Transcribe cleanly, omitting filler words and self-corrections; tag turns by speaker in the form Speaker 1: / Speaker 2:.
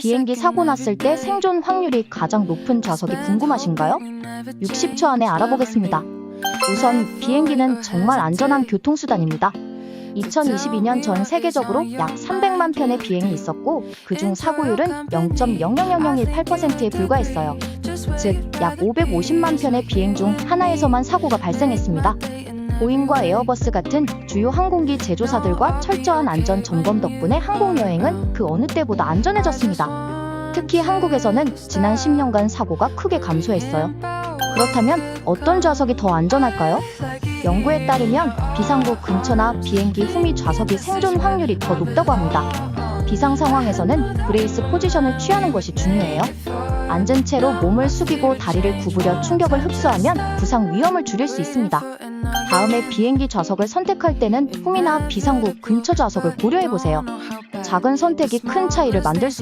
Speaker 1: 비행기 사고 났을 때 생존 확률이 가장 높은 좌석이 궁금하신가요? 60초 안에 알아보겠습니다. 우선 비행기는 정말 안전한 교통수단입니다. 2022년 전 세계적으로 약 300만 편의 비행이 있었고 그중 사고율은 0.00018%에 불과했어요. 즉, 약 550만 편의 비행 중 하나에서만 사고가 발생했습니다. 보잉과 에어버스 같은 주요 항공기 제조사들과 철저한 안전 점검 덕분에 항공여행은 그 어느 때보다 안전해졌습니다. 특히 한국에서는 지난 10년간 사고가 크게 감소했어요. 그렇다면 어떤 좌석이 더 안전할까요? 연구에 따르면 비상구 근처나 비행기 후미 좌석이 생존 확률이 더 높다고 합니다. 비상 상황에서는 브레이스 포지션을 취하는 것이 중요해요. 앉은 채로 몸을 숙이고 다리를 구부려 충격을 흡수하면 부상 위험을 줄일 수 있습니다. 다음에 비행기 좌석을 선택할 때는 후미나 비상구 근처 좌석을 고려해보세요. 작은 선택이 큰 차이를 만들 수